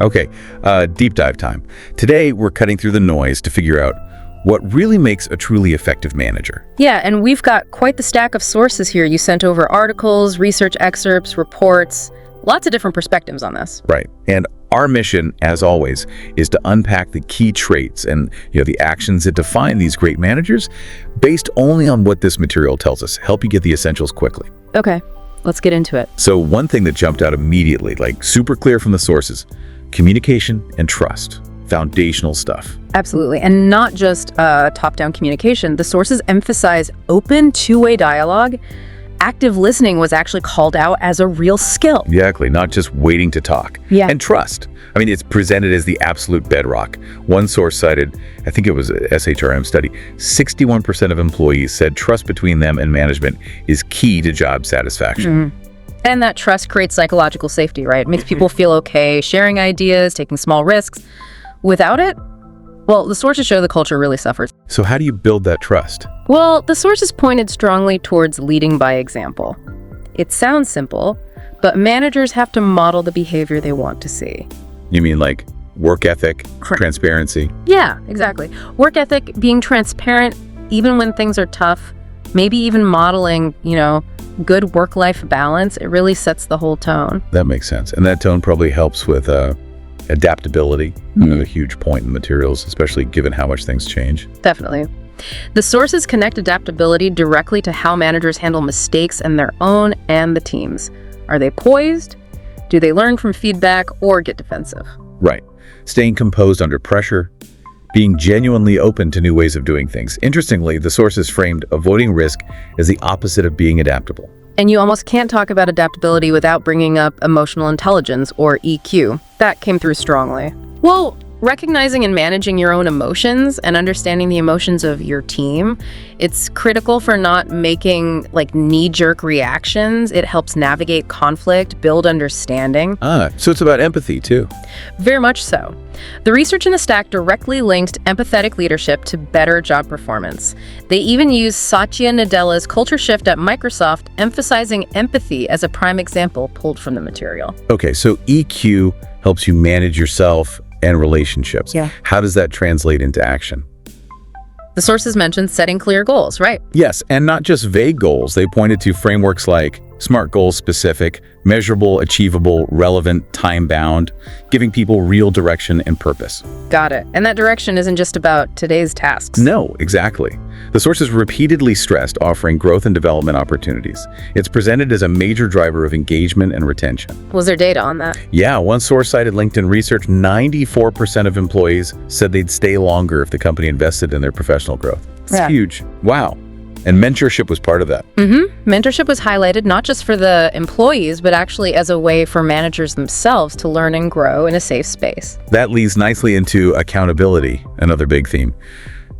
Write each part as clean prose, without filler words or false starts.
Okay, deep dive time. Today, we're cutting through the noise to figure out what really makes a truly effective manager. Yeah, and we've got quite the stack of sources here. You sent over articles, research excerpts, reports, lots of different perspectives on this. Right. And our mission, as always, is to unpack the key traits and the actions that define these great managers based only on what this material tells us. Help you get the essentials quickly. Okay, let's get into it. So one thing that jumped out immediately, like super clear from the sources, communication and trust. Foundational stuff. Absolutely. And not just top-down communication. The sources emphasize open, two-way dialogue. Active listening was actually called out as a real skill. Exactly, not just waiting to talk. Yeah. And trust. I mean, it's presented as the absolute bedrock. One source cited, I think it was a SHRM study, 61% of employees said trust between them and management is key to job satisfaction. And that trust creates psychological safety, right? It makes people feel okay sharing ideas, taking small risks. Without it, well, the sources show the culture really suffers. So how do you build that trust? Well, the sources pointed strongly towards leading by example. It sounds simple, but managers have to model the behavior they want to see. You mean like work ethic, transparency? Yeah, exactly. Work ethic, being transparent even when things are tough, maybe even modeling, good work-life balance. It really sets the whole tone. That makes sense. And that tone probably helps with adaptability, a huge point in materials, especially given how much things change. Definitely. The sources connect adaptability directly to how managers handle mistakes in their own and the team's. Are they poised? Do they learn from feedback or get defensive? Right. Staying composed under pressure, being genuinely open to new ways of doing things. Interestingly, the sources framed avoiding risk as the opposite of being adaptable. And you almost can't talk about adaptability without bringing up emotional intelligence, or EQ. That came through strongly. Well, recognizing and managing your own emotions and understanding the emotions of your team, it's critical for not making knee-jerk reactions. It helps navigate conflict, build understanding. So it's about empathy too. Very much so. The research in the stack directly linked empathetic leadership to better job performance. They even used Satya Nadella's culture shift at Microsoft, emphasizing empathy as a prime example pulled from the material. Okay, so EQ helps you manage yourself and relationships. Yeah. How does that translate into action? The sources mentioned setting clear goals, right? Yes, and not just vague goals. They pointed to frameworks like SMART goals specific, measurable, achievable, relevant, time-bound, giving people real direction and purpose. Got it. And that direction isn't just about today's tasks. No, exactly. The sources repeatedly stressed offering growth and development opportunities. It's presented as a major driver of engagement and retention. Was there data on that? Yeah, one source cited LinkedIn research, 94% of employees said they'd stay longer if the company invested in their professional growth. It's huge. Wow. And mentorship was part of that. Mentorship was highlighted not just for the employees, but actually as a way for managers themselves to learn and grow in a safe space. That leads nicely into accountability, another big theme.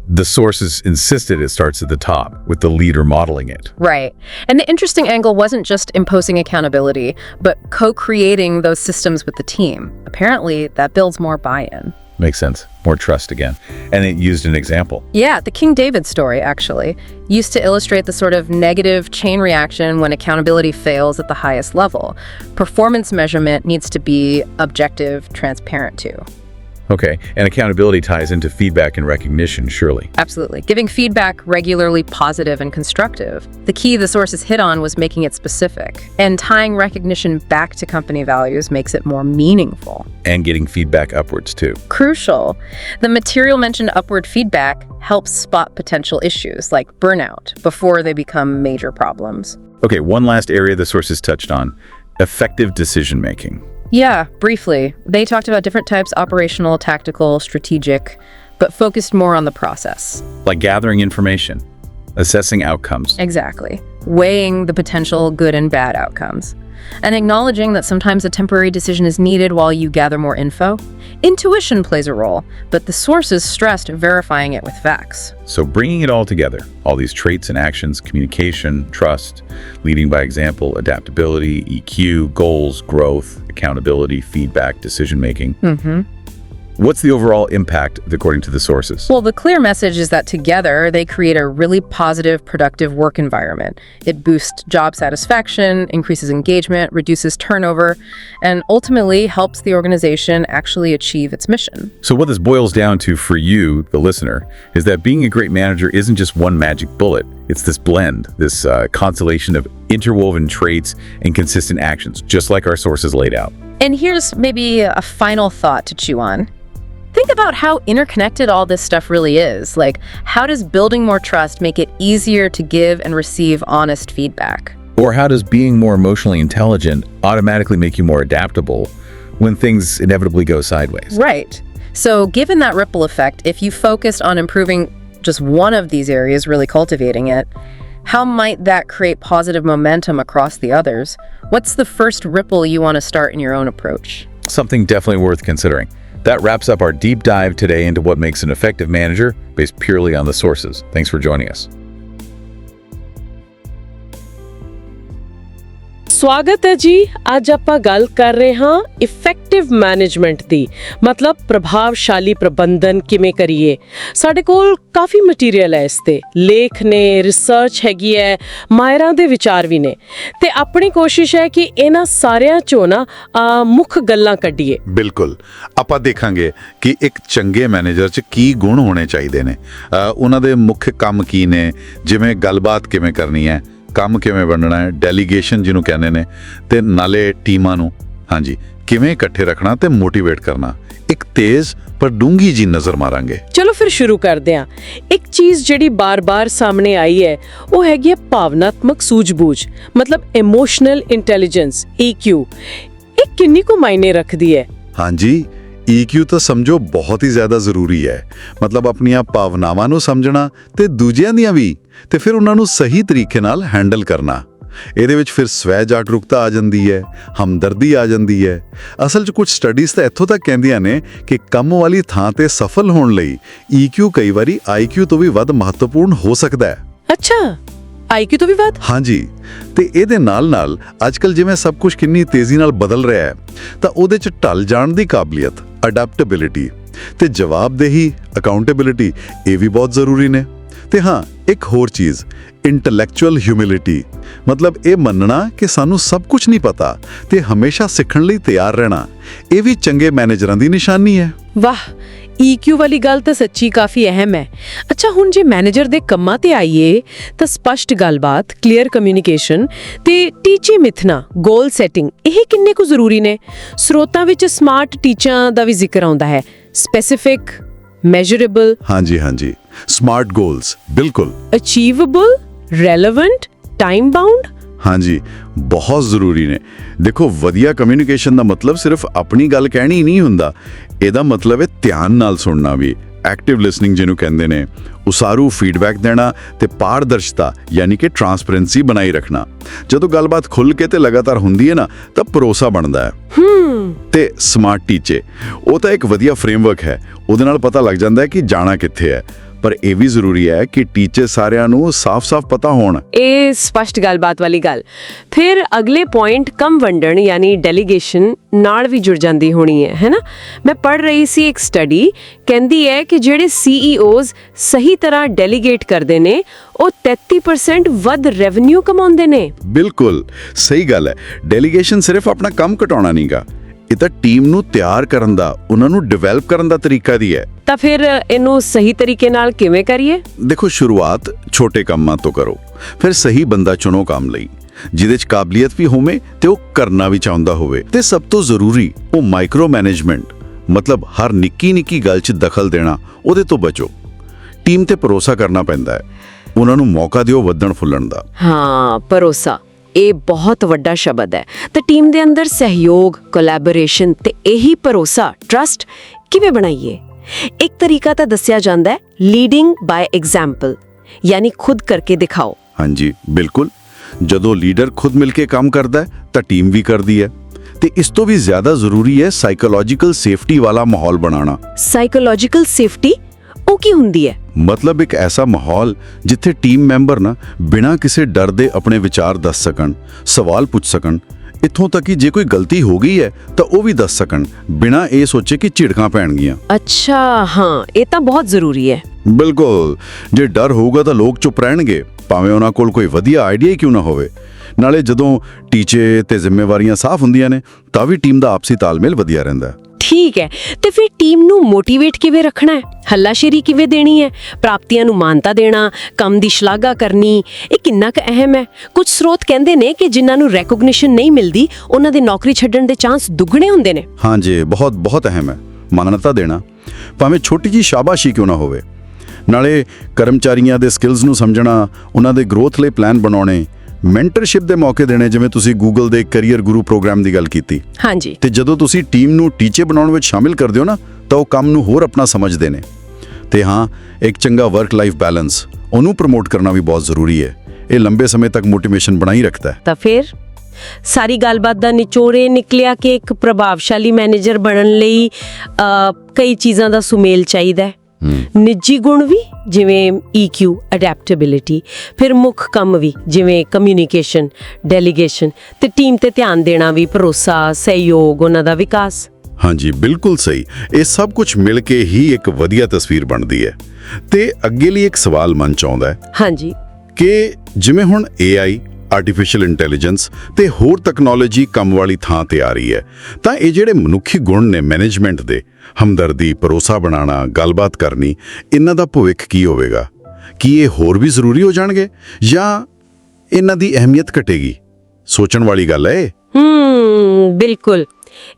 The sources insisted it starts at the top, with the leader modeling it. Right. And the interesting angle wasn't just imposing accountability, but co-creating those systems with the team. Apparently, that builds more buy-in. Makes sense. More trust again. And it used an example. Yeah, the King David story, actually, used to illustrate the sort of negative chain reaction when accountability fails at the highest level. Performance measurement needs to be objective, transparent too. Okay, and accountability ties into feedback and recognition, surely. Absolutely. Giving feedback regularly positive and constructive. The key the sources hit on was making it specific, and tying recognition back to company values makes it more meaningful. And getting feedback upwards, too. Crucial. The material mentioned upward feedback helps spot potential issues like burnout before they become major problems. Okay, one last area the sources touched on, effective decision-making. Yeah, briefly. They talked about different types, operational, tactical, strategic, but focused more on the process. Like gathering information, assessing outcomes. Exactly. Weighing the potential good and bad outcomes. And acknowledging that sometimes a temporary decision is needed while you gather more info. Intuition plays a role, but the sources stressed verifying it with facts. So bringing it all together, all these traits and actions, communication, trust, leading by example, adaptability, EQ, goals, growth, accountability, feedback, decision-making. What's the overall impact according to the sources? Well, the clear message is that together they create a really positive, productive work environment. It boosts job satisfaction, increases engagement, reduces turnover, and ultimately helps the organization actually achieve its mission. So what this boils down to for you, the listener, is that being a great manager isn't just one magic bullet. It's this blend, this constellation of interwoven traits and consistent actions, just like our sources laid out. And here's maybe a final thought to chew on. Think about how interconnected all this stuff really is. Like, how does building more trust make it easier to give and receive honest feedback? Or how does being more emotionally intelligent automatically make you more adaptable when things inevitably go sideways? Right. So given that ripple effect, if you focused on improving just one of these areas, really cultivating it, how might that create positive momentum across the others? What's the first ripple you want to start in your own approach? Something definitely worth considering. That wraps up our deep dive today into what makes an effective manager based purely on the sources. Thanks for joining us. ਸਵਾਗਤ ਹੈ ਜੀ। ਅੱਜ ਆਪਾਂ ਗੱਲ ਕਰ ਰਹੇ ਹਾਂ effective management ਦੀ, ਮਤਲਬ ਪ੍ਰਭਾਵਸ਼ਾਲੀ ਪ੍ਰਬੰਧਨ ਕਿਵੇਂ ਕਰੀਏ। ਸਾਡੇ ਕੋਲ ਕਾਫੀ ਮਟੀਰੀਅਲ ਹੈ ਇਸ ਤੇ, ਲੇਖ ਨੇ, ਰਿਸਰਚ ਹੈਗੀ ਹੈ, ਮਾਹਿਰਾਂ ਦੇ ਵਿਚਾਰ ਵੀ ਨੇ, ਤੇ ਆਪਣੀ ਕੋਸ਼ਿਸ਼ ਹੈ ਕਿ ਇਹਨਾਂ ਸਾਰਿਆਂ ਚੋਂ ਨਾ ਮੁੱਖ ਗੱਲਾਂ ਕੱਢੀਏ। ਬਿਲਕੁਲ, ਆਪਾਂ ਦੇਖਾਂਗੇ ਕਿ ਇੱਕ ਚੰਗੇ ਮੈਨੇਜਰ 'ਚ ਕੀ ਗੁਣ ਹੋਣੇ ਚਾਹੀਦੇ ਨੇ, ਉਹਨਾਂ ਦੇ ਮੁੱਖ ਕੰਮ ਕੀ ਨੇ, ਜਿਵੇਂ ਗੱਲਬਾਤ ਕਿਵੇਂ ਕਰਨੀ ਹੈ, ਕੰਮ ਕਿਵੇਂ ਵੰਡਣਾ ਹੈ, ਡੈਲੀਗੇਸ਼ਨ ਜਿਹਨੂੰ ਕਹਿੰਦੇ ਨੇ, ਤੇ ਨਾਲੇ ਟੀਮਾਂ ਨੂੰ ਕਿਵੇਂ ਇਕੱਠੇ ਰੱਖਣਾ ਤੇ ਮੋਟੀਵੇਟ ਕਰਨਾ। ਇੱਕ ਤੇਜ਼ ਪਰ ਡੂੰਗੀ ਜੀ ਨਜ਼ਰ ਮਾਰਾਂਗੇ। ਚਲੋ ਫਿਰ ਸ਼ੁਰੂ ਕਰਦੇ ਹਾਂ। ਇੱਕ ਚੀਜ਼ ਜਿਹੜੀ ਬਾਰ-ਬਾਰ ਸਾਹਮਣੇ ਆਈ ਹੈ ਉਹ ਹੈਗੀ ਹੈ ਭਾਵਨਾਤਮਕ ਸੂਝ-ਬੂਝ, ਮਤਲਬ ਇਮੋਸ਼ਨਲ ਇੰਟੈਲੀਜੈਂਸ, EQ। ਇਹ ਕਿੰਨੀ ਕੁ ਮਾਇਨੇ ਰੱਖਦੀ ਹੈ? ਹਾਂਜੀ, EQ ਤਾਂ ਸਮਝੋ ਬਹੁਤ ਹੀ ਜ਼ਿਆਦਾ ਜ਼ਰੂਰੀ ਹੈ। ਮਤਲਬ ਆਪਣੀਆਂ ਭਾਵਨਾਵਾਂ ਨੂੰ ਸਮਝਣਾ ਤੇ ਦੂਜਿਆਂ ਦੀਆਂ ਵੀ, ਤੇ ਫਿਰ ਉਹਨਾਂ ਨੂੰ ਸਹੀ ਤਰੀਕੇ ਨਾਲ ਹੈਂਡਲ ਕਰਨਾ। ਇਹਦੇ ਵਿੱਚ ਫਿਰ ਸਵੈ ਜਾਗਰੂਕਤਾ ਆ ਜਾਂਦੀ ਹੈ, ਹਮਦਰਦੀ ਆ ਜਾਂਦੀ ਹੈ। ਅਸਲ 'ਚ ਕੁਝ ਸਟੱਡੀਜ਼ ਤਾਂ ਇੱਥੋਂ ਤੱਕ ਕਹਿੰਦੀਆਂ ਨੇ ਕਿ ਕੰਮ ਵਾਲੀ ਥਾਂ ਤੇ ਸਫਲ ਹੋਣ ਲਈ EQ ਕਈ ਵਾਰੀ IQ ਤੋਂ ਵੀ ਵੱਧ ਮਹੱਤਵਪੂਰਨ ਹੋ ਸਕਦਾ ਹੈ। ਅੱਛਾ, IQ ਤੋਂ ਵੀ ਵੱਧ? ਹਾਂਜੀ, ਤੇ ਇਹਦੇ ਨਾਲ ਅੱਜਕੱਲ ਜਿਵੇਂ ਸਭ ਕੁਝ ਕਿੰਨੀ ਤੇਜ਼ੀ ਨਾਲ ਬਦਲ ਰਿਹਾ ਹੈ, ਤਾਂ ਉਹਦੇ 'ਚ ਢਲ ਜਾਣ ਦੀ ਕਾਬਲੀਅਤ, ਅਡੈਪਟੇਬਿਲਿਟੀ ਤੇ ਜਵਾਬਦੇਹੀ, ਅਕਾਊਂਟੇਬਿਲਿਟੀ, ਇਹ ਵੀ ਬਹੁਤ ਜ਼ਰੂਰੀ ਨੇ। ਤੇ ਹਾਂ, ਇੱਕ ਹੋਰ ਚੀਜ਼, ਇੰਟੈਲੈਕਚੁਅਲ ਹਿਊਮਿਲਿਟੀ, ਮਤਲਬ ਇਹ ਮੰਨਣਾ ਕਿ ਸਾਨੂੰ ਸਭ ਕੁਝ ਨਹੀਂ ਪਤਾ ਤੇ ਹਮੇਸ਼ਾ ਸਿੱਖਣ ਲਈ ਤਿਆਰ ਰਹਿਣਾ, ਇਹ ਵੀ ਚੰਗੇ ਮੈਨੇਜਰਾਂ ਦੀ ਨਿਸ਼ਾਨੀ ਹੈ। ਵਾਹ, EQ ਵਾਲੀ ਗੱਲ ਤਾਂ ਸੱਚੀ ਕਾਫੀ ਅਹਿਮ ਹੈ। ਅੱਛਾ, ਹੁਣ ਜੇ ਮੈਨੇਜਰ ਦੇ ਕੰਮਾਂ ਤੇ ਆਈਏ ਤਾਂ ਸਪਸ਼ਟ ਗੱਲਬਾਤ, ਕਲੀਅਰ ਕਮਿਊਨੀਕੇਸ਼ਨ ਤੇ ਟੀਚੇ ਮਿਥਣਾ, ਗੋਲ ਸੈਟਿੰਗ, ਇਹ ਕਿੰਨੇ ਕੁ ਜ਼ਰੂਰੀ ਨੇ? ਸਰੋਤਾਂ ਵਿੱਚ ਸਮਾਰਟ ਟੀਚਿਆਂ ਦਾ ਵੀ ਜ਼ਿਕਰ ਆਉਂਦਾ ਹੈ, ਸਪੈਸੀਫਿਕ, ਮੈਜ਼ਰੇਬਲ। ਹਾਂਜੀ, ਸਮਾਰਟ ਗੋਲਸ, ਬਿਲਕੁਲ। ਅਚੀਵੇਬਲ, ਰੈਲੇਵੈਂਟ, ਟਾਈਮ ਬਾਉਂਡ। ਹਾਂਜੀ, ਬਹੁਤ ਜ਼ਰੂਰੀ ਨੇ। ਦੇਖੋ, ਵਧੀਆ ਕਮਿਊਨੀਕੇਸ਼ਨ ਦਾ ਮਤਲਬ ਸਿਰਫ ਆਪਣੀ ਗੱਲ ਕਹਿਣੀ ਨਹੀਂ ਹੁੰਦਾ। ਇਹਦਾ ਮਤਲਬ ਹੈ ਧਿਆਨ ਨਾਲ ਸੁਣਨਾ ਵੀ, ਐਕਟਿਵ ਲਿਸਨਿੰਗ ਜਿਹਨੂੰ ਕਹਿੰਦੇ ਨੇ, ਉਸਾਰੂ ਫੀਡਬੈਕ ਦੇਣਾ ਤੇ ਪਾਰਦਰਸ਼ਤਾ ਯਾਨੀ ਕਿ ਟਰਾਂਸਪੇਰੈਂਸੀ ਬਣਾਈ ਰੱਖਣਾ। ਜਦੋਂ ਗੱਲਬਾਤ ਖੁੱਲ੍ਹ ਕੇ ਤੇ ਲਗਾਤਾਰ ਹੁੰਦੀ ਹੈ ਨਾ, ਤਾਂ ਭਰੋਸਾ ਬਣਦਾ ਹੈ। ਤੇ ਸਮਾਰਟ ਟੀਚੇ, ਉਹ ਤਾਂ ਇੱਕ ਵਧੀਆ ਫਰੇਮਵਰਕ ਹੈ। ਉਹਦੇ ਨਾਲ ਪਤਾ ਲੱਗ ਜਾਂਦਾ ਹੈ ਕਿ ਜਾਣਾ ਕਿੱਥੇ ਹੈ। ਪਰ ਇਹ ਵੀ ਜ਼ਰੂਰੀ ਹੈ ਕਿ ਟੀਚੇ ਸਾਰਿਆਂ ਨੂੰ ਸਾਫ਼-ਸਾਫ਼ ਪਤਾ ਹੋਣ। ਇਹ ਸਪਸ਼ਟ ਗੱਲਬਾਤ ਵਾਲੀ ਗੱਲ। ਫਿਰ ਅਗਲੇ ਪੁਆਇੰਟ ਕੰਮ ਵੰਡਣ ਯਾਨੀ ਡੈਲੀਗੇਸ਼ਨ ਨਾਲ ਵੀ ਜੁੜ ਜਾਂਦੀ ਹੋਣੀ ਹੈ ਨਾ? ਮੈਂ ਪੜ੍ਹ ਰਹੀ ਸੀ ਇੱਕ ਸਟੱਡੀ ਕਹਿੰਦੀ ਹੈ ਕਿ ਜਿਹੜੇ CEOs ਸਹੀ ਤਰ੍ਹਾਂ ਡੈਲੀਗੇਟ ਕਰਦੇ ਨੇ ਉਹ 33% ਵੱਧ ਰੈਵਨਿਊ ਕਮਾਉਂਦੇ ਨੇ। ਬਿਲਕੁਲ ਸਹੀ ਗੱਲ ਹੈ। ਡੈਲੀਗੇਸ਼ਨ ਸਿਰਫ ਆਪਣਾ ਕੰਮ ਘਟਾਉਣਾ ਨਹੀਂਗਾ, ਇਹ ਤਾਂ ਟੀਮ ਨੂੰ ਤਿਆਰ ਕਰਨ ਦਾ, ਉਹਨਾਂ ਨੂੰ ਡਿਵੈਲਪ ਕਰਨ ਦਾ ਤਰੀਕਾ ਦੀ ਹੈ। ਤਾਂ ਫਿਰ ਇਹਨੂੰ ਸਹੀ ਤਰੀਕੇ ਨਾਲ ਕਿਵੇਂ ਕਰੀਏ? ਦੇਖੋ, ਸ਼ੁਰੂਆਤ ਛੋਟੇ ਕੰਮਾਂ ਤੋਂ ਕਰੋ, ਫਿਰ ਸਹੀ ਬੰਦਾ ਚੁਣੋ ਕੰਮ ਲਈ, ਜਿਹਦੇ 'ਚ ਕਾਬਲੀਅਤ ਵੀ ਹੋਵੇ ਤੇ ਉਹ ਕਰਨਾ ਵੀ ਚਾਹੁੰਦਾ ਹੋਵੇ। ਤੇ ਸਭ ਤੋਂ ਜ਼ਰੂਰੀ, ਉਹ ਮਾਈਕਰੋ ਮੈਨੇਜਮੈਂਟ, ਮਤਲਬ ਹਰ ਨਿੱਕੀ ਗੱਲ 'ਚ ਦਖਲ ਦੇਣਾ, ਉਹਦੇ ਤੋਂ ਬਚੋ। ਟੀਮ ਤੇ ਭਰੋਸਾ ਕਰਨਾ ਪੈਂਦਾ ਹੈ, ਉਹਨਾਂ ਨੂੰ ਮੌਕਾ ਦਿਓ ਵੱਧਣ ਫੁੱਲਣ ਦਾ। ਹਾਂ, ਭਰੋਸਾ, ਇਹ ਬਹੁਤ ਵੱਡਾ ਸ਼ਬਦ ਹੈ। ਤਾਂ ਟੀਮ ਦੇ ਅੰਦਰ ਸਹਿਯੋਗ, ਕੋਲੈਬੋਰੇਸ਼ਨ ਤੇ ਇਹੀ ਭਰੋਸਾ, ਟਰਸਟ ਕਿਵੇਂ ਬਣਾਈਏ? ਇੱਕ ਤਰੀਕਾ ਤਾਂ ਦੱਸਿਆ ਜਾਂਦਾ ਹੈ, ਲੀਡਿੰਗ ਬਾਏ ਐਗਜ਼ਾਮਪਲ, ਯਾਨੀ ਖੁਦ ਕਰਕੇ ਦਿਖਾਓ। ਹਾਂਜੀ, ਬਿਲਕੁਲ। ਜਦੋਂ ਲੀਡਰ ਖੁਦ ਮਿਲ ਕੇ ਕੰਮ ਕਰਦਾ ਹੈ ਤਾਂ ਟੀਮ ਵੀ ਕਰਦੀ ਹੈ। ਤੇ ਇਸ ਤੋਂ ਵੀ ਜ਼ਿਆਦਾ ਜ਼ਰੂਰੀ ਹੈ ਸਾਈਕੋਲੋਜੀਕਲ ਸੇਫਟੀ ਵਾਲਾ ਮਾਹੌਲ ਬਣਾਉਣਾ। ਸਾਈਕੋਲੋਜੀਕਲ ਸੇਫਟੀ ਉਹ ਕੀ ਹੁੰਦੀ ਹੈ? ਮਤਲਬ ਇੱਕ ਐਸਾ ਮਾਹੌਲ ਜਿੱਥੇ ਟੀਮ ਮੈਂਬਰ ਨਾ ਬਿਨਾਂ ਕਿਸੇ ਡਰ ਦੇ ਆਪਣੇ ਵਿਚਾਰ ਦੱਸ ਸਕਣ, ਸਵਾਲ ਪੁੱਛ ਸਕਣ, ਇੱਥੋਂ ਤੱਕ ਕਿ ਜੇ ਕੋਈ ਗਲਤੀ ਹੋ ਗਈ ਹੈ ਤਾਂ ਉਹ ਵੀ ਦੱਸ ਸਕਣ, ਬਿਨਾਂ ਇਹ ਸੋਚੇ ਕਿ ਝਿੜਕਾਂ ਪੈਣਗੀਆਂ। ਅੱਛਾ, ਹਾਂ, ਇਹ ਤਾਂ ਬਹੁਤ ਜ਼ਰੂਰੀ ਹੈ। ਬਿਲਕੁਲ, ਜੇ ਡਰ ਹੋਊਗਾ ਤਾਂ ਲੋਕ ਚੁੱਪ ਰਹਿਣਗੇ, ਭਾਵੇਂ ਉਹਨਾਂ ਕੋਲ ਕੋਈ ਵਧੀਆ ਆਈਡੀਆ ਹੀ ਕਿਉਂ ਨਾ ਹੋਵੇ। ਨਾਲੇ ਜਦੋਂ ਟੀਚੇ ਤੇ ਜ਼ਿੰਮੇਵਾਰੀਆਂ ਸਾਫ਼ ਹੁੰਦੀਆਂ ਨੇ ਤਾਂ ਵੀ ਟੀਮ ਦਾ ਆਪਸੀ ਤਾਲਮੇਲ ਵਧੀਆ ਰਹਿੰਦਾ। ਠੀਕ ਹੈ, ਤੇ ਫਿਰ ਟੀਮ ਨੂੰ ਮੋਟੀਵੇਟ ਕਿਵੇਂ ਰੱਖਣਾ ਹੈ? ਹੱਲਾਸ਼ੇਰੀ ਕਿਵੇਂ ਦੇਣੀ ਹੈ? ਪ੍ਰਾਪਤੀਆਂ ਨੂੰ ਮਾਨਤਾ ਦੇਣਾ, ਕੰਮ ਦੀ ਸ਼ਲਾਘਾ ਕਰਨੀ, ਇਹ ਕਿੰਨਾ ਕੁ ਅਹਿਮ ਹੈ? ਕੁਝ ਸਰੋਤ ਕਹਿੰਦੇ ਨੇ ਕਿ ਜਿਨ੍ਹਾਂ ਨੂੰ ਰੈਕੋਗਨੀਸ਼ਨ ਨਹੀਂ ਮਿਲਦੀ ਉਹਨਾਂ ਦੇ ਨੌਕਰੀ ਛੱਡਣ ਦੇ ਚਾਂਸ ਦੁੱਗਣੇ ਹੁੰਦੇ ਨੇ। ਹਾਂਜੀ, ਬਹੁਤ ਅਹਿਮ ਹੈ ਮਾਨਤਾ ਦੇਣਾ, ਭਾਵੇਂ ਛੋਟੀ ਜੀ ਸ਼ਾਬਾਸ਼ੀ ਕਿਉਂ ਨਾ ਹੋਵੇ। ਨਾਲੇ ਕਰਮਚਾਰੀਆਂ ਦੇ ਸਕਿੱਲਸ ਨੂੰ ਸਮਝਣਾ, ਉਹਨਾਂ ਦੇ ਗਰੋਥ ਲਈ ਪਲਾਨ ਬਣਾਉਣੇ, ਮੈਂਟਰਸ਼ਿਪ ਦੇ ਮੌਕੇ ਦੇਣੇ, ਜਿਵੇਂ ਤੁਸੀਂ ਗੂਗਲ ਦੇ ਕੈਰੀਅਰ ਗੁਰੂ ਪ੍ਰੋਗਰਾਮ ਦੀ ਗੱਲ ਕੀਤੀ। ਹਾਂਜੀ। ਤੇ ਜਦੋਂ ਤੁਸੀਂ ਟੀਮ ਨੂੰ ਟੀਚੇ ਬਣਾਉਣ ਵਿੱਚ ਸ਼ਾਮਿਲ ਕਰਦੇ ਹੋ ਨਾ, ਤਾਂ ਉਹ ਕੰਮ ਨੂੰ ਹੋਰ ਆਪਣਾ ਸਮਝਦੇ ਨੇ। ਤੇ ਹਾਂ, ਇੱਕ ਚੰਗਾ ਵਰਕ ਲਾਈਫ ਬੈਲੈਂਸ, ਉਹਨੂੰ ਪ੍ਰਮੋਟ ਕਰਨਾ ਵੀ ਬਹੁਤ ਜ਼ਰੂਰੀ ਹੈ। ਇਹ ਲੰਬੇ ਸਮੇਂ ਤੱਕ ਮੋਟੀਵੇਸ਼ਨ ਬਣਾਈ ਰੱਖਦਾ ਹੈ। ਤਾਂ ਫਿਰ ਸਾਰੀ ਗੱਲਬਾਤ ਦਾ ਨਿਚੋੜ ਇਹ ਨਿਕਲਿਆ ਕਿ ਇੱਕ ਪ੍ਰਭਾਵਸ਼ਾਲੀ ਮੈਨੇਜਰ ਬਣਨ ਲਈ ਕਈ ਚੀਜ਼ਾਂ ਦਾ ਸੁਮੇਲ ਚਾਹੀਦਾ ਹੈ। ਨਿੱਜੀ ਗੁਣ ਵੀ, ਜਿਵੇਂ EQ ਅਡੈਪਟੇਬਿਲਿਟੀ, ਫਿਰ ਮੁੱਖ ਕੰਮ ਵੀ ਜਿਵੇਂ ਕਮਿਊਨੀਕੇਸ਼ਨ, ਡੈਲੀਗੇਸ਼ਨ, ਤੇ ਟੀਮ ਤੇ ਧਿਆਨ ਦੇਣਾ ਵੀ, ਭਰੋਸਾ, ਸਹਿਯੋਗ, ਉਹਨਾਂ ਦਾ ਵਿਕਾਸ। ਹਾਂਜੀ, ਬਿਲਕੁਲ ਸਹੀ। ਇਹ ਸਭ ਕੁਝ ਮਿਲ ਕੇ ਹੀ ਇੱਕ ਵਧੀਆ ਤਸਵੀਰ ਬਣਦੀ ਹੈ। ਤੇ ਅੱਗੇ ਲਈ ਇੱਕ ਸਵਾਲ ਮਨ ਚ ਆਉਂਦਾ ਹੈ। ਹਾਂਜੀ। ਕਿ ਜਿਵੇਂ ਹੁਣ AI, ਆਰਟੀਫੀਸ਼ੀਅਲ ਇੰਟੈਲੀਜੈਂਸ ਤੇ ਹੋਰ ਟੈਕਨੋਲੋਜੀ ਕੰਮ ਵਾਲੀ ਥਾਂ ਤੇ ਆ ਰਹੀ ਹੈ, ਤਾਂ ਇਹ ਜਿਹੜੇ ਮਨੁੱਖੀ ਗੁਣ ਨੇ ਮੈਨੇਜਮੈਂਟ ਦੇ, ਹਮਦਰਦੀ, ਭਰੋਸਾ ਬਣਾਉਣਾ, ਗੱਲਬਾਤ ਕਰਨੀ, ਇਹਨਾਂ ਦਾ ਭਵਿੱਖ ਕੀ ਹੋਵੇਗਾ? ਕੀ ਇਹ ਹੋਰ ਵੀ ਜ਼ਰੂਰੀ ਹੋ ਜਾਣਗੇ ਜਾਂ ਇਹਨਾਂ ਦੀ ਅਹਿਮੀਅਤ ਘਟੇਗੀ? ਸੋਚਣ ਵਾਲੀ ਗੱਲ ਹੈ। ਬਿਲਕੁਲ।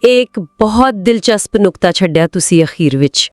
ਇਹ ਇੱਕ ਬਹੁਤ ਦਿਲਚਸਪ ਨੁਕਤਾ ਛੱਡਿਆ ਤੁਸੀਂ ਅਖੀਰ ਵਿੱਚ।